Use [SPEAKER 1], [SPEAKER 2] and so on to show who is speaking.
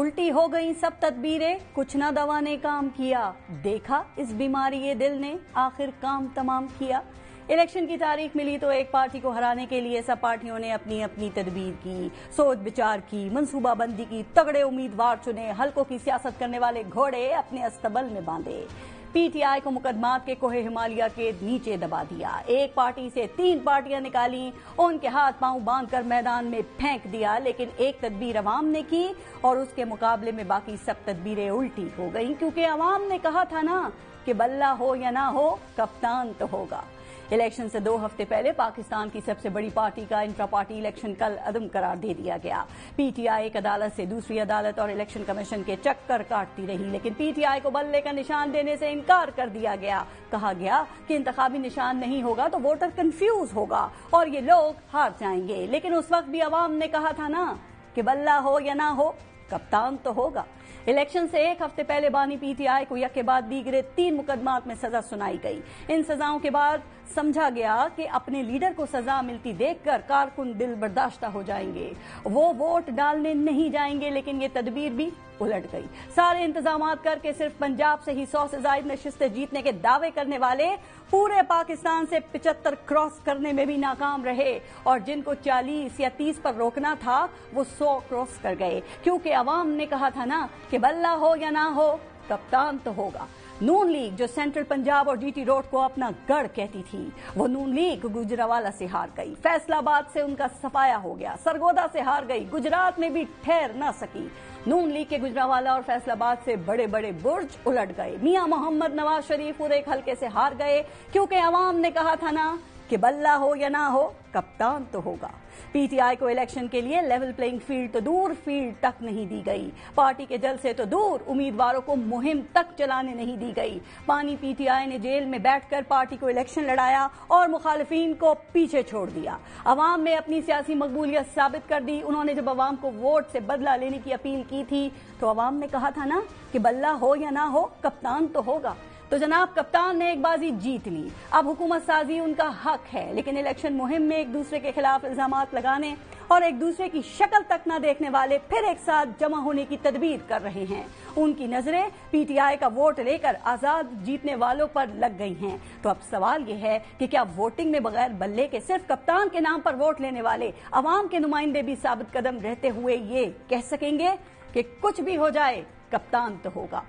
[SPEAKER 1] الٹی ہو گئی سب تدبیریں، کچھ نہ دوا نے کام کیا، دیکھا اس بیماری یہ دل نے آخر کام تمام کیا۔ الیکشن کی تاریخ ملی تو ایک پارٹی کو ہرانے کے لیے سب پارٹیوں نے اپنی اپنی تدبیر کی، سوچ بچار کی، منصوبہ بندی کی، تگڑے امیدوار چنے، حلقوں کی سیاست کرنے والے گھوڑے اپنے استبل میں باندھے۔ پی ٹی آئی کو مقدمات کے کوہ ہمالیہ کے نیچے دبا دیا، ایک پارٹی سے 3 پارٹیاں نکالیں، ان کے ہاتھ پاؤں باندھ کر میدان میں پھینک دیا، لیکن ایک تدبیر عوام نے کی اور اس کے مقابلے میں باقی سب تدبیریں الٹی ہو گئیں، کیونکہ عوام نے کہا تھا نا کہ بلہ ہو یا نہ ہو کپتان تو ہوگا۔ الیکشن سے 2 ہفتے پہلے پاکستان کی سب سے بڑی پارٹی کا انٹرا پارٹی الیکشن کل عدم قرار دے دیا گیا۔ پی ٹی آئی ایک عدالت سے دوسری عدالت اور الیکشن کمیشن کے چکر کاٹتی رہی، لیکن پی ٹی آئی کو بلے کا نشان دینے سے انکار کر دیا گیا۔ کہا گیا کہ انتخابی نشان نہیں ہوگا تو ووٹر کنفیوز ہوگا اور یہ لوگ ہار جائیں گے، لیکن اس وقت بھی عوام نے کہا تھا نا کہ بلہ ہو یا نہ ہو کپتان تو ہوگا۔ الیکشن سے 1 ہفتے پہلے بانی پی ٹی آئی کو یک کے بعد دیگرے 3 مقدمات میں سزا سنائی گئی۔ ان سزاؤں کے بعد سمجھا گیا کہ اپنے لیڈر کو سزا ملتی دیکھ کر کارکن دل برداشتہ ہو جائیں گے، وہ ووٹ ڈالنے نہیں جائیں گے، لیکن یہ تدبیر بھی الٹ گئی۔ سارے انتظامات کر کے صرف پنجاب سے ہی 100 سے زائد نشستیں جیتنے کے دعوے کرنے والے پورے پاکستان سے 75 کراس کرنے میں بھی ناکام رہے، اور جن کو 40 یا 30 پر روکنا تھا وہ 100 کراس کر گئے، کیونکہ عوام نے کہا تھا نا کہ بلہ ہو یا نہ ہو کپتان تو ہوگا۔ نون لیگ جو سینٹرل پنجاب اور جی ٹی روڈ کو اپنا گڑھ کہتی تھی، وہ نون لیگ گجرانوالہ سے ہار گئی، فیصل آباد سے ان کا صفایا ہو گیا، سرگودا سے ہار گئی، گجرات میں بھی ٹھہر نہ سکی۔ نون لیگ کے گجرانوالہ اور فیصل آباد سے بڑے بڑے برج الٹ گئے۔ میاں محمد نواز شریف پورے ایک حلقے سے ہار گئے، کیونکہ عوام نے کہا تھا نا کہ بلہ ہو یا نہ ہو کپتان تو ہوگا۔ پی ٹی آئی کو الیکشن کے لیے لیول پلینگ فیلڈ تو دور، فیلڈ تک نہیں دی گئی، پارٹی کے جلسے تو دور، امیدواروں کو مہم تک چلانے نہیں دی گئی۔ بانی پی ٹی آئی نے جیل میں بیٹھ کر پارٹی کو الیکشن لڑایا اور مخالفین کو پیچھے چھوڑ دیا۔ عوام میں اپنی سیاسی مقبولیت ثابت کر دی۔ انہوں نے جب عوام کو ووٹ سے بدلہ لینے کی اپیل کی تھی تو عوام نے کہا تھا نا کہ بلہ ہو یا نہ ہو کپتان تو ہوگا۔ تو جناب کپتان نے ایک بازی جیت لی، اب حکومت سازی ان کا حق ہے، لیکن الیکشن مہم میں ایک دوسرے کے خلاف الزامات لگانے اور ایک دوسرے کی شکل تک نہ دیکھنے والے پھر ایک ساتھ جمع ہونے کی تدبیر کر رہے ہیں۔ ان کی نظریں پی ٹی آئی کا ووٹ لے کر آزاد جیتنے والوں پر لگ گئی ہیں۔ تو اب سوال یہ ہے کہ کیا ووٹنگ میں بغیر بلے کے صرف کپتان کے نام پر ووٹ لینے والے عوام کے نمائندے بھی ثابت قدم رہتے ہوئے یہ کہہ سکیں گے کہ کچھ بھی ہو جائے کپتان تو ہوگا؟